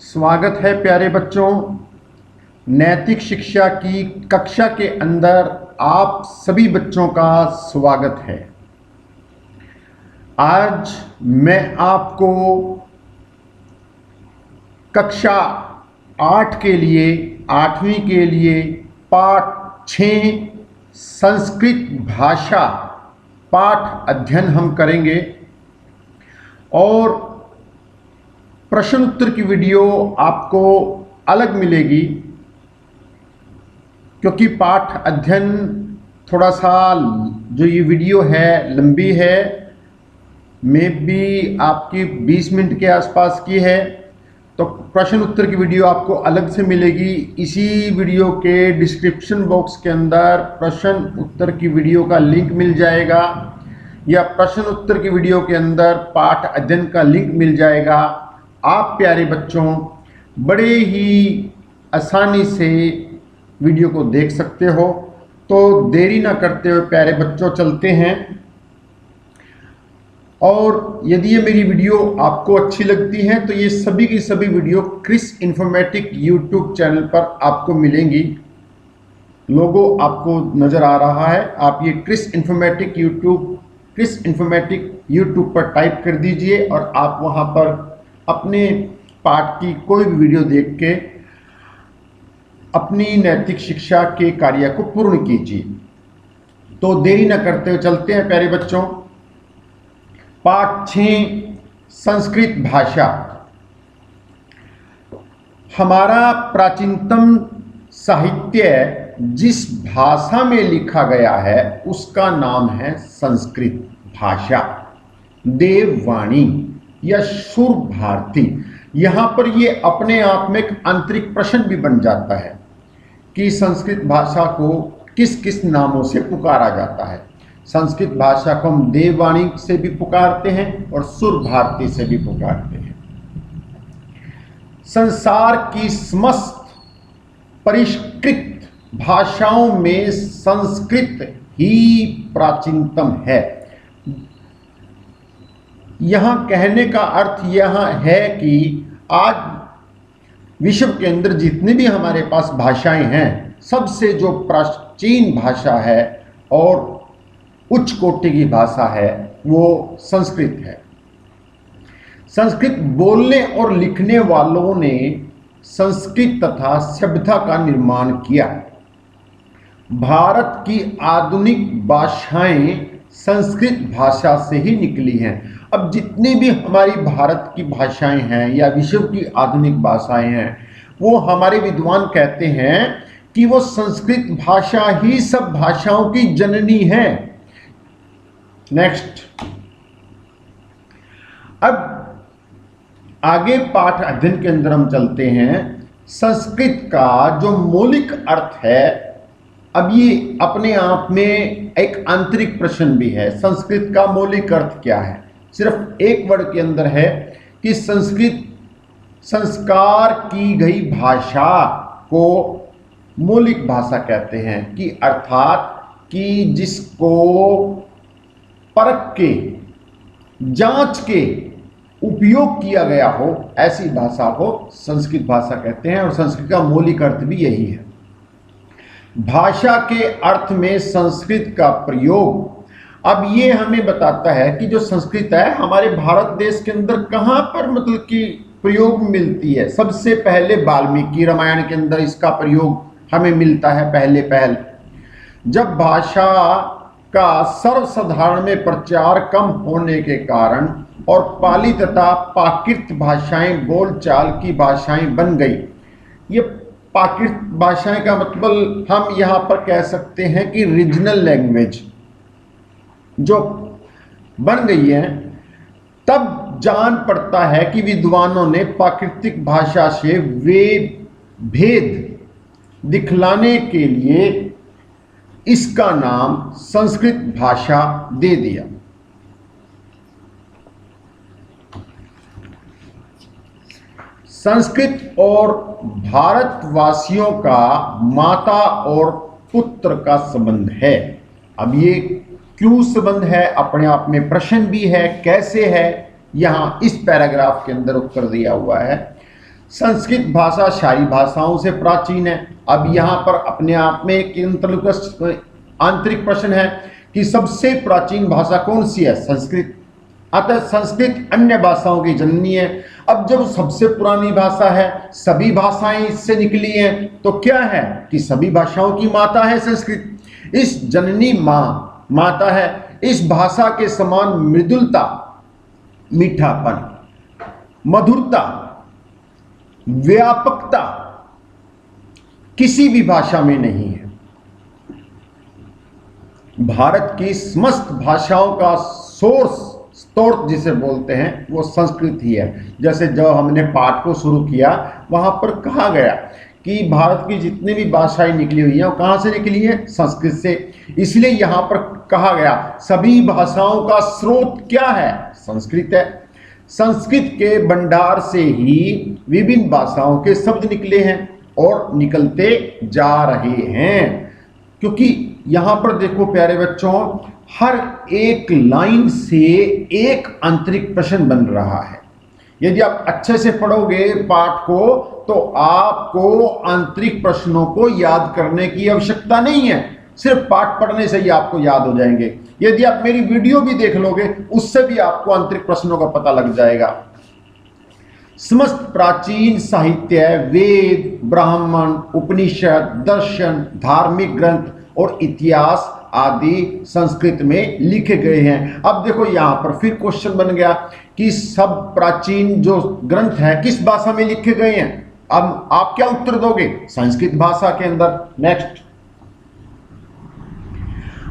स्वागत है प्यारे बच्चों। नैतिक शिक्षा की कक्षा के अंदर आप सभी बच्चों का स्वागत है। आज मैं आपको कक्षा 8 के लिए 8वीं के लिए पाठ 6 संस्कृत भाषा पाठ अध्ययन हम करेंगे और प्रश्न उत्तर की वीडियो आपको अलग मिलेगी, क्योंकि पाठ अध्ययन थोड़ा सा जो ये वीडियो है लंबी है, मे बी आपकी 20 मिनट के आसपास की है, तो प्रश्न उत्तर की वीडियो आपको अलग से मिलेगी। इसी वीडियो के डिस्क्रिप्शन बॉक्स के अंदर प्रश्न उत्तर की वीडियो का लिंक मिल जाएगा, या प्रश्न उत्तर की वीडियो के अंदर पाठ अध्ययन का लिंक मिल जाएगा। आप प्यारे बच्चों बड़े ही आसानी से वीडियो को देख सकते हो। तो देरी ना करते हुए प्यारे बच्चों चलते हैं। और यदि ये मेरी वीडियो आपको अच्छी लगती है तो ये सभी की सभी video Chris Informatic YouTube channel पर आपको मिलेंगी। लोगो आपको नज़र आ रहा है, आप ये क्रिस इन्फॉर्मेटिक यूट्यूब पर टाइप कर दीजिए और आप वहाँ पर अपने पाठ की कोई भी वीडियो देख के अपनी नैतिक शिक्षा के कार्य को पूर्ण कीजिए। तो देरी न करते हुए चलते हैं प्यारे बच्चों। पाठ 6 संस्कृत भाषा। हमारा प्राचीनतम साहित्य जिस भाषा में लिखा गया है उसका नाम है संस्कृत भाषा, देववाणी या सुर भारती। यहाँ पर ये अपने आप में एक आंतरिक प्रश्न भी बन जाता है कि संस्कृत भाषा को किस किस नामों से पुकारा जाता है। संस्कृत भाषा को हम देववाणी से भी पुकारते हैं और सुर भारती से भी पुकारते हैं। संसार की समस्त परिष्कृत भाषाओं में संस्कृत ही प्राचीनतम है। यहाँ कहने का अर्थ यह है कि आज विश्व के अंदर जितने भी हमारे पास भाषाएं हैं, सबसे जो प्राचीन भाषा है और उच्च कोटि की भाषा है वो संस्कृत है। संस्कृत बोलने और लिखने वालों ने संस्कृत तथा सभ्यता का निर्माण किया। भारत की आधुनिक भाषाएं संस्कृत भाषा से ही निकली हैं। अब जितनी भी हमारी भारत की भाषाएं हैं या विश्व की आधुनिक भाषाएं हैं, वो हमारे विद्वान कहते हैं कि वो संस्कृत भाषा ही सब भाषाओं की जननी है। नेक्स्ट, अब आगे पाठ अध्ययन के अंदर हम चलते हैं। संस्कृत का जो मौलिक अर्थ है, अब ये अपने आप में एक आंतरिक प्रश्न भी है। संस्कृत का मौलिक अर्थ क्या है? सिर्फ एक वर्ड के अंदर है कि संस्कृत संस्कार की गई भाषा को मौलिक भाषा कहते हैं, कि अर्थात कि जिसको परख के जांच के उपयोग किया गया हो, ऐसी भाषा को संस्कृत भाषा कहते हैं। और संस्कृत का मौलिक अर्थ भी यही है। भाषा के अर्थ में संस्कृत का प्रयोग अब ये हमें बताता है कि जो संस्कृत है हमारे भारत देश के अंदर कहाँ पर मतलब कि प्रयोग मिलती है। सबसे पहले वाल्मीकि रामायण के अंदर इसका प्रयोग हमें मिलता है पहल। जब भाषा का सर्वसाधारण में प्रचार कम होने के कारण और पाली तथा प्राकृत भाषाएं बोलचाल की भाषाएं बन गई। ये प्राकृत भाषाएं का मतलब हम यहाँ पर कह सकते हैं कि रीजनल लैंग्वेज जो बन गई है, तब जान पड़ता है कि विद्वानों ने प्राकृतिक भाषा से वे भेद दिखलाने के लिए इसका नाम संस्कृत भाषा दे दिया। संस्कृत और भारतवासियों का माता और पुत्र का संबंध है। अब ये क्यों संबंध है, अपने आप में प्रश्न भी है, कैसे है, यहाँ इस पैराग्राफ के अंदर उत्तर दिया हुआ है। संस्कृत भाषा सारी भाषाओं से प्राचीन है। अब यहाँ पर अपने आप में एक आंतरिक प्रश्न है कि सबसे प्राचीन भाषा कौन सी है? संस्कृत। अतः संस्कृत अन्य भाषाओं की जननी है। अब जब सबसे पुरानी भाषा है, सभी भाषाएं इससे निकली हैं, तो क्या है कि सभी भाषाओं की माता है संस्कृत। इस जननी माता है। इस भाषा के समान मृदुलता, मीठापन, मधुरता, व्यापकता किसी भी भाषा में नहीं है। भारत की समस्त भाषाओं का सोर्स, स्रोत जिसे बोलते हैं, वो संस्कृत ही है। जैसे जब हमने पाठ को शुरू किया वहां पर कहा गया कि भारत की जितनी भी भाषाएं निकली हुई हैं वो कहां से निकली है? संस्कृत से। इसलिए यहां पर कहा गया सभी भाषाओं का स्रोत क्या है? संस्कृत है। संस्कृत के भंडार से ही विभिन्न भाषाओं के शब्द निकले हैं और निकलते जा रहे हैं। क्योंकि यहां पर देखो प्यारे बच्चों, हर एक लाइन से एक आंतरिक प्रश्न बन रहा है। यदि आप अच्छे से पढ़ोगे पाठ को तो आपको आंतरिक प्रश्नों को याद करने की आवश्यकता नहीं है, सिर्फ पाठ पढ़ने से ही आपको याद हो जाएंगे। यदि आप मेरी वीडियो भी देख लोगे उससे भी आपको आंतरिक प्रश्नों का पता लग जाएगा। समस्त प्राचीन साहित्य, वेद, ब्राह्मण, उपनिषद, दर्शन, धार्मिक ग्रंथ और इतिहास आदि संस्कृत में लिखे गए हैं। अब देखो यहां पर फिर क्वेश्चन बन गया कि सब प्राचीन जो ग्रंथ हैं किस भाषा में लिखे गए हैं? अब आप क्या उत्तर दोगे? संस्कृत भाषा के अंदर। नेक्स्ट,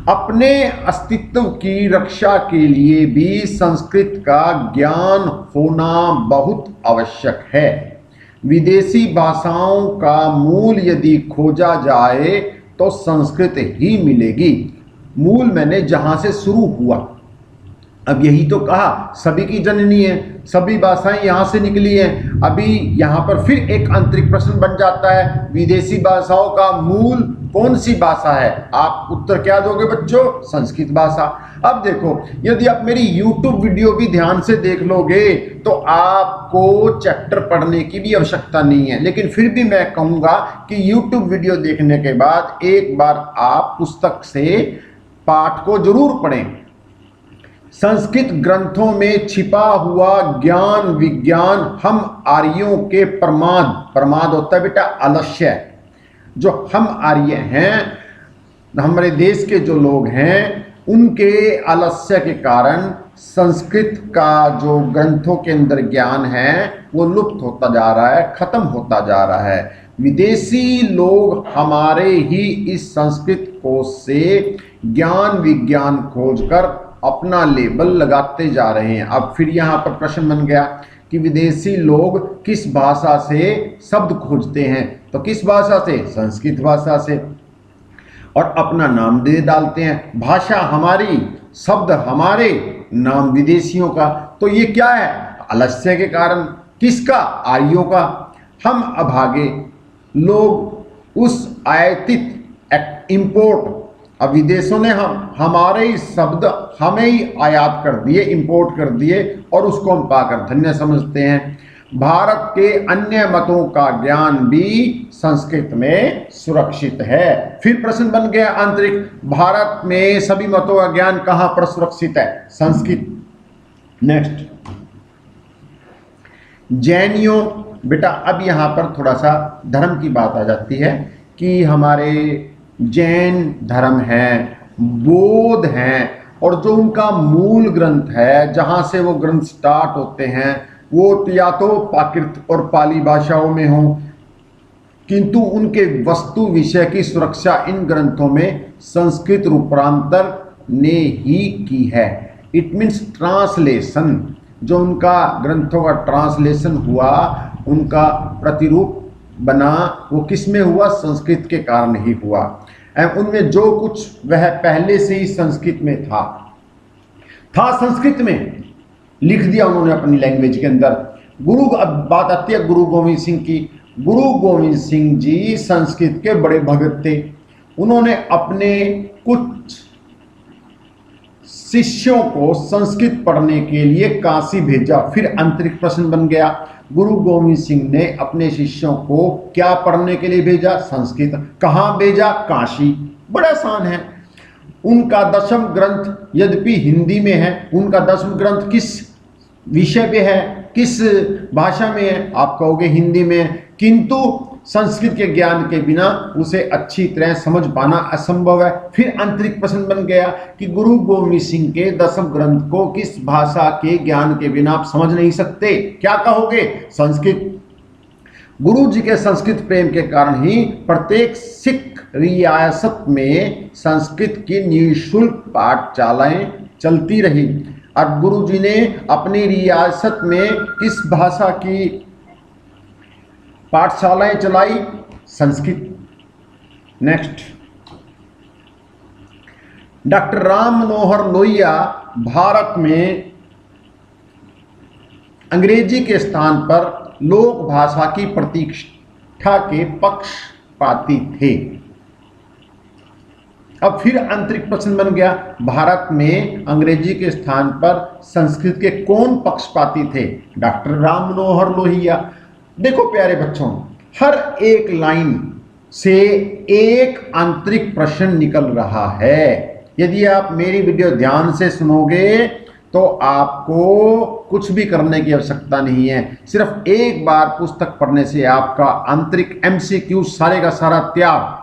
अपने अस्तित्व की रक्षा के लिए भी संस्कृत का ज्ञान होना बहुत आवश्यक है। विदेशी भाषाओं का मूल यदि खोजा जाए तो संस्कृत ही मिलेगी। मूल मैंने जहां से शुरू हुआ, अब यही तो कहा सभी की जननी है, सभी भाषाएं यहां से निकली हैं। अभी यहां पर फिर एक आंतरिक प्रश्न बन जाता है, विदेशी भाषाओं का मूल कौन सी भाषा है? आप उत्तर क्या दोगे बच्चों? संस्कृत भाषा। अब देखो, यदि आप मेरी YouTube वीडियो भी ध्यान से देख लोगे तो आपको चैप्टर पढ़ने की भी आवश्यकता नहीं है, लेकिन फिर भी मैं कहूंगा कि YouTube वीडियो देखने के बाद एक बार आप पुस्तक से पाठ को जरूर पढ़ें। संस्कृत ग्रंथों में छिपा हुआ ज्ञान विज्ञान हम आर्यों के प्रमाद होता है बेटा आलस्य। जो हम आर्य हैं, हमारे देश के जो लोग हैं, उनके आलस्य के कारण संस्कृत का जो ग्रंथों के अंदर ज्ञान है वो लुप्त होता जा रहा है, खत्म होता जा रहा है। विदेशी लोग हमारे ही इस संस्कृत कोश से ज्ञान विज्ञान खोजकर अपना लेबल लगाते जा रहे हैं। अब फिर यहाँ पर प्रश्न बन गया कि विदेशी लोग किस भाषा से शब्द खोजते हैं? तो किस भाषा से? संस्कृत भाषा से, और अपना नाम दे डालते हैं। भाषा हमारी, शब्द हमारे, नाम विदेशियों का। तो ये क्या है? आलस्य के कारण। किसका? आर्यों का। हम अभागे लोग उस आयातित इंपोर्ट, अब विदेशों ने हमारे ही शब्द हमें ही आयात कर दिए, इंपोर्ट कर दिए और उसको हम पाकर धन्य समझते हैं। भारत के अन्य मतों का ज्ञान भी संस्कृत में सुरक्षित है। फिर प्रश्न बन गया आंतरिक, भारत में सभी मतों का ज्ञान कहां पर सुरक्षित है? संस्कृत। नेक्स्ट, जैनियों, बेटा अब यहां पर थोड़ा सा धर्म की बात आ जाती है कि हमारे जैन धर्म है, बौद्ध हैं, और जो उनका मूल ग्रंथ है, जहां से वो ग्रंथ स्टार्ट होते हैं, वो या तो प्राकृत और पाली भाषाओं में हो, किंतु उनके वस्तु विषय की सुरक्षा इन ग्रंथों में संस्कृत रूपांतर ने ही की है। इट मीन्स ट्रांसलेशन, जो उनका ग्रंथों का ट्रांसलेशन हुआ, उनका प्रतिरूप बना, वो किस में हुआ? संस्कृत के कारण ही हुआ। उनमें जो कुछ वह पहले से ही संस्कृत में था संस्कृत में लिख दिया उन्होंने अपनी लैंग्वेज के अंदर। अब बात आती है गुरु गोविंद सिंह की। गुरु गोविंद सिंह जी संस्कृत के बड़े भगत थे। उन्होंने अपने कुछ शिष्यों को संस्कृत पढ़ने के लिए काशी भेजा। फिर आंतरिक प्रश्न बन गया, गुरु गोविंद सिंह ने अपने शिष्यों को क्या पढ़ने के लिए भेजा? संस्कृत। कहाँ भेजा? काशी। बड़ा आसान है। उनका 10वां ग्रंथ यद्यपि हिंदी में है, उनका 10वां ग्रंथ किस विषय पे है, किस भाषा में है? आप कहोगे हिंदी में, किंतु संस्कृत के ज्ञान के बिना उसे अच्छी तरह समझ पाना असंभव है। फिर आंतरिक प्रश्न बन गया कि गुरु गोविंद सिंह के 10वें ग्रंथ को किस भाषा के ज्ञान के बिना आप समझ नहीं सकते? क्या कहोगे? संस्कृत। गुरु जी के संस्कृत प्रेम के कारण ही प्रत्येक सिख रियासत में संस्कृत की निःशुल्क पाठशालाएं चलती रही। और गुरु जी ने अपनी रियासत में किस भाषा की पाठशालाएं चलाई? संस्कृत। नेक्स्ट, डॉक्टर राम मनोहर लोहिया भारत में अंग्रेजी के स्थान पर लोक भाषा की प्रतिष्ठा के पक्षपाती थे। अब फिर आंतरिक प्रश्न बन गया, भारत में अंग्रेजी के स्थान पर संस्कृत के कौन पक्षपाती थे? डॉक्टर राम मनोहर लोहिया। देखो प्यारे बच्चों, हर एक लाइन से एक आंतरिक प्रश्न निकल रहा है। यदि आप मेरी वीडियो ध्यान से सुनोगे तो आपको कुछ भी करने की आवश्यकता नहीं है। सिर्फ एक बार पुस्तक पढ़ने से आपका आंतरिक MCQ सारे का सारा त्याग।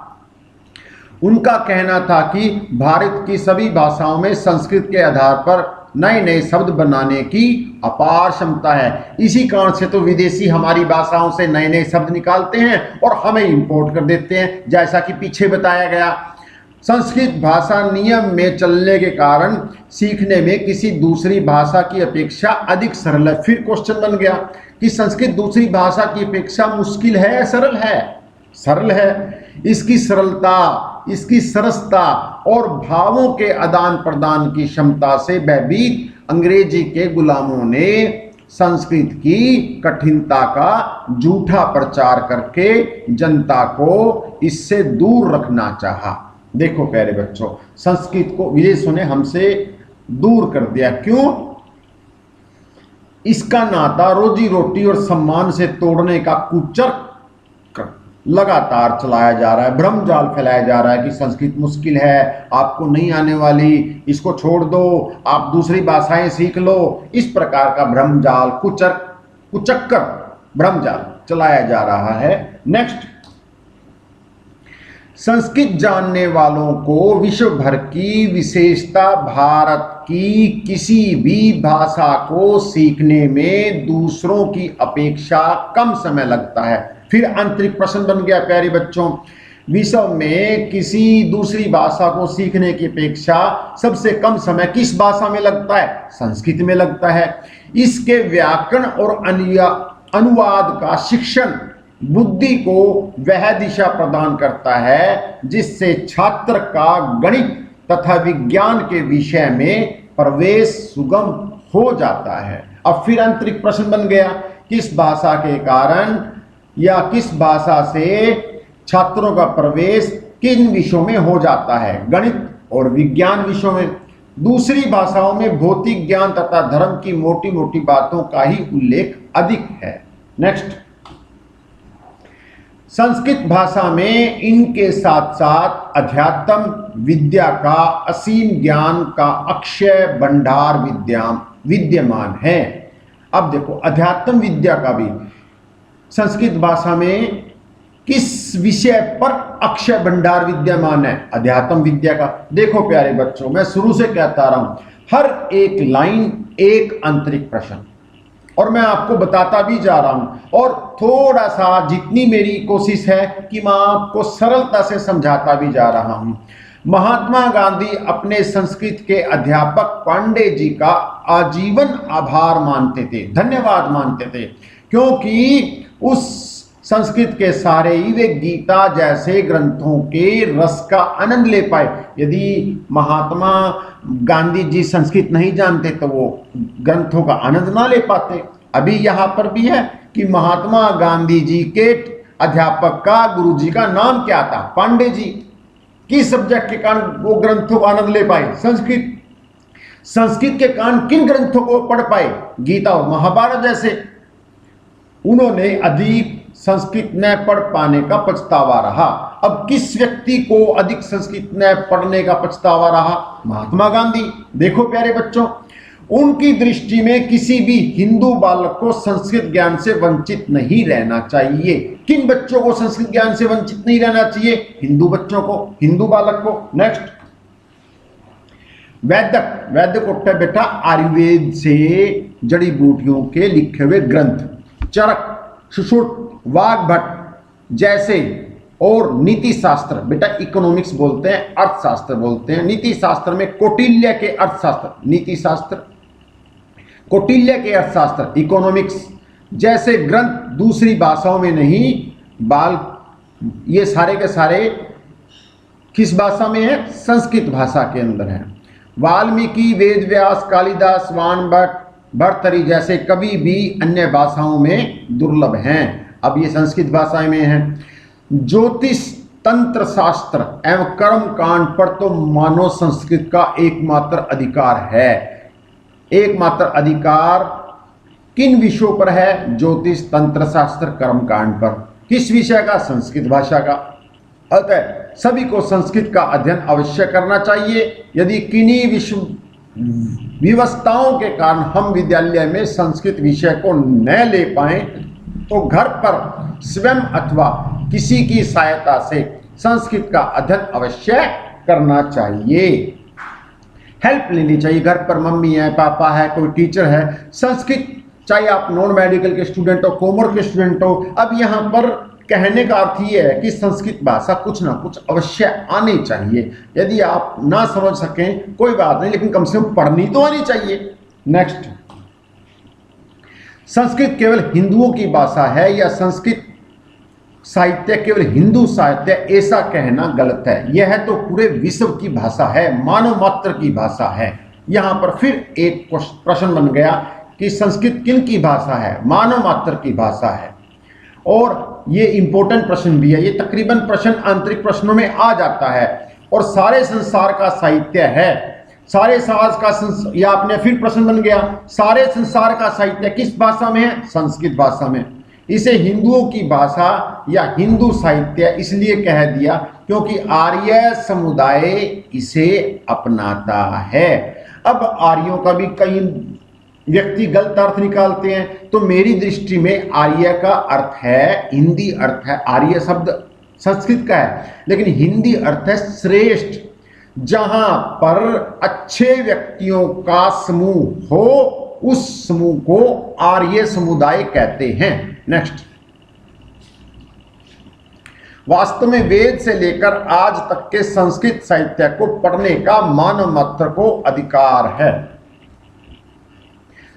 उनका कहना था कि भारत की सभी भाषाओं में संस्कृत के आधार पर नए नए शब्द बनाने की अपार क्षमता है। इसी कारण से तो विदेशी हमारी भाषाओं से नए नए शब्द निकालते हैं और हमें इंपोर्ट कर देते हैं, जैसा कि पीछे बताया गया। संस्कृत भाषा नियम में चलने के कारण सीखने में किसी दूसरी भाषा की अपेक्षा अधिक सरल है। फिर क्वेश्चन बन गया कि संस्कृत दूसरी भाषा की अपेक्षा मुश्किल है या सरल है? सरल है। इसकी सरलता, इसकी सरसता और भावों के आदान प्रदान की क्षमता से भयभीत अंग्रेजी के गुलामों ने संस्कृत की कठिनता का झूठा प्रचार करके जनता को इससे दूर रखना चाहा। देखो प्यारे बच्चों, संस्कृत को विदेशों ने हमसे दूर कर दिया। क्यों? इसका नाता रोजी रोटी और सम्मान से तोड़ने का कुचर्क लगातार चलाया जा रहा है। भ्रम जाल फैलाया जा रहा है कि संस्कृत मुश्किल है, आपको नहीं आने वाली, इसको छोड़ दो, आप दूसरी भाषाएं सीख लो। इस प्रकार का भ्रम जाल, कुचक्कर भ्रम जाल चलाया जा रहा है। नेक्स्ट, संस्कृत जानने वालों को विश्व भर की विशेषता भारत की किसी भी भाषा को सीखने में दूसरों की अपेक्षा कम समय लगता है। फिर आंतरिक प्रश्न बन गया प्यारे बच्चों, विश्व में किसी दूसरी भाषा को सीखने की अपेक्षा सबसे कम समय किस भाषा में लगता है? संस्कृत में लगता है। इसके व्याकरण और अनुवाद का शिक्षण बुद्धि को वह दिशा प्रदान करता है जिससे छात्र का गणित तथा विज्ञान के विषय में प्रवेश सुगम हो जाता है। अब फिर आंतरिक प्रश्न बन गया, किस भाषा के कारण या किस भाषा से छात्रों का प्रवेश किन विषयों में हो जाता है? गणित और विज्ञान विषयों में। दूसरी भाषाओं में भौतिक ज्ञान तथा धर्म की मोटी मोटी बातों का ही उल्लेख अधिक है। नेक्स्ट, संस्कृत भाषा में इनके साथ साथ अध्यात्म विद्या का असीम ज्ञान का अक्षय भंडार विद्यमान है। अब देखो, अध्यात्म विद्या का भी संस्कृत भाषा में किस विषय पर अक्षय भंडार विद्यमान है? अध्यात्म विद्या का। देखो प्यारे बच्चों, मैं शुरू से कहता रहा हूं, हर एक लाइन एक आंतरिक प्रश्न, और मैं आपको बताता भी जा रहा हूं। और थोड़ा सा जितनी मेरी कोशिश है कि मैं आपको सरलता से समझाता भी जा रहा हूं। महात्मा गांधी अपने संस्कृत के अध्यापक पांडे जी का आजीवन आभार मानते थे, धन्यवाद मानते थे, क्योंकि उस संस्कृत के सारे ही वे गीता जैसे ग्रंथों के रस का आनंद ले पाए। यदि महात्मा गांधी जी संस्कृत नहीं जानते तो वो ग्रंथों का आनंद ना ले पाते। अभी यहाँ पर भी है कि महात्मा गांधी जी के अध्यापक का, गुरु जी का नाम क्या था? पांडे जी। किस सब्जेक्ट के कारण वो ग्रंथों का आनंद ले पाए? संस्कृत। संस्कृत के कारण किन ग्रंथों को पढ़ पाए? गीता और महाभारत जैसे। उन्होंने अधिक संस्कृत न पढ़ पाने का पछतावा रहा। अब किस व्यक्ति को अधिक संस्कृत न पढ़ने का पछतावा रहा? महात्मा गांधी। देखो प्यारे बच्चों, उनकी दृष्टि में किसी भी हिंदू बालक को संस्कृत ज्ञान से वंचित नहीं रहना चाहिए। किन बच्चों को संस्कृत ज्ञान से वंचित नहीं रहना चाहिए? हिंदू बच्चों को, हिंदू बालक को। नेक्स्ट, वैदक। वैदक उठा बेटा आयुर्वेद से जड़ी बूटियों के लिखे हुए ग्रंथ, चरक, सुश्रुत, वाग्भट जैसे, और नीति शास्त्र। बेटा इकोनॉमिक्स बोलते हैं, अर्थशास्त्र बोलते हैं। नीति शास्त्र में कौटिल्य के अर्थशास्त्र, नीति शास्त्र, कौटिल्य के अर्थशास्त्र, इकोनॉमिक्स जैसे ग्रंथ दूसरी भाषाओं में नहीं, ये सारे के सारे किस भाषा में है? संस्कृत भाषा के अंदर है। वाल्मीकि, वेदव्यास, कालिदास, वाणभट्ट, भर्तृहरि जैसे कवि भी अन्य भाषाओं में दुर्लभ हैं। अब ये संस्कृत भाषा में है। ज्योतिष, तंत्र शास्त्र एवं कर्म कांड पर तो मानव संस्कृत का एकमात्र अधिकार है। एकमात्र अधिकार किन विषयों पर है? ज्योतिष, तंत्र शास्त्र, कर्म कांड पर। किस विषय का? संस्कृत भाषा का। अतः सभी को संस्कृत का अध्ययन अवश्य करना चाहिए। यदि किन्हीं व्यवस्थाओं के कारण हम विद्यालय में संस्कृत विषय को न ले पाए तो घर पर स्वयं अथवा किसी की सहायता से संस्कृत का अध्ययन अवश्य करना चाहिए। हेल्प लेनी चाहिए। घर पर मम्मी है, पापा है, कोई टीचर है, संस्कृत, चाहे आप नॉन मेडिकल के स्टूडेंट हो, कॉमर्स के स्टूडेंट हो। अब यहाँ पर कहने का अर्थ ये है कि संस्कृत भाषा कुछ ना कुछ अवश्य आनी चाहिए। यदि आप ना समझ सकें कोई बात नहीं, लेकिन कम से कम पढ़नी तो आनी चाहिए। नेक्स्ट, संस्कृत केवल हिंदुओं की भाषा है या संस्कृत साहित्य केवल हिंदू साहित्य, ऐसा कहना गलत है। यह तो पूरे विश्व की भाषा है, मानव मात्र की भाषा है। यहाँ पर फिर एक प्रश्न बन गया कि संस्कृत किन की भाषा है? मानव मात्र की भाषा है। और ये इंपॉर्टेंट प्रश्न भी है। ये तकरीबन प्रश्न आंतरिक प्रश्नों में आ जाता है। और सारे संसार का साहित्य है, सारे समाज का या आपने फिर प्रश्न बन गया, सारे संसार का साहित्य किस भाषा में है? संस्कृत भाषा में। इसे हिंदुओं की भाषा या हिंदू साहित्य इसलिए कह दिया क्योंकि आर्य समुदाय इसे अपनाता है। अब आर्यों का भी कई व्यक्ति गलत अर्थ निकालते हैं, तो मेरी दृष्टि में आर्य का अर्थ है, हिंदी अर्थ है, आर्य शब्द संस्कृत का है, लेकिन हिंदी अर्थ है श्रेष्ठ। जहां पर अच्छे व्यक्तियों का समूह हो उस समूह को आर्य समुदाय कहते हैं। नेक्स्ट, वास्तव में वेद से लेकर आज तक के संस्कृत साहित्य को पढ़ने का मानव मात्र को अधिकार है।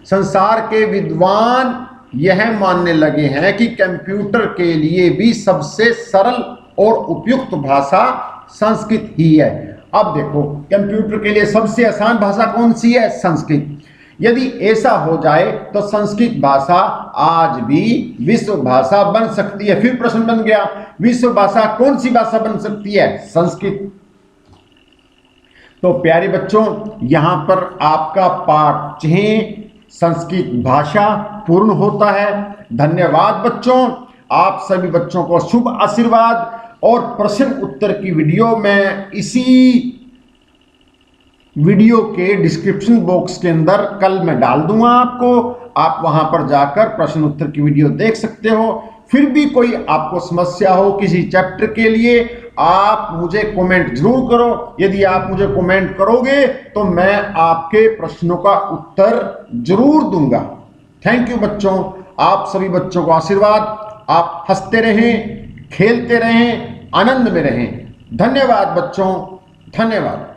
संसार के विद्वान यह मानने लगे हैं कि कंप्यूटर के लिए भी सबसे सरल और उपयुक्त भाषा संस्कृत ही है। अब देखो, कंप्यूटर के लिए सबसे आसान भाषा कौन सी है? संस्कृत। यदि ऐसा हो जाए तो संस्कृत भाषा आज भी विश्व भाषा बन सकती है। फिर प्रश्न बन गया, विश्व भाषा कौन सी भाषा बन सकती है? संस्कृत। तो प्यारे बच्चों, यहां पर आपका पाठ 6 संस्कृत भाषा पूर्ण होता है। धन्यवाद बच्चों, आप सभी बच्चों को शुभ आशीर्वाद। और प्रश्न उत्तर की वीडियो में इसी वीडियो के डिस्क्रिप्शन बॉक्स के अंदर कल मैं डाल दूंगा आपको, आप वहां पर जाकर प्रश्न उत्तर की वीडियो देख सकते हो। फिर भी कोई आपको समस्या हो किसी चैप्टर के लिए, आप मुझे कमेंट जरूर करो। यदि आप मुझे कमेंट करोगे तो मैं आपके प्रश्नों का उत्तर जरूर दूंगा। थैंक यू बच्चों, आप सभी बच्चों को आशीर्वाद। आप हंसते रहें, खेलते रहें, आनंद में रहें। धन्यवाद बच्चों, धन्यवाद।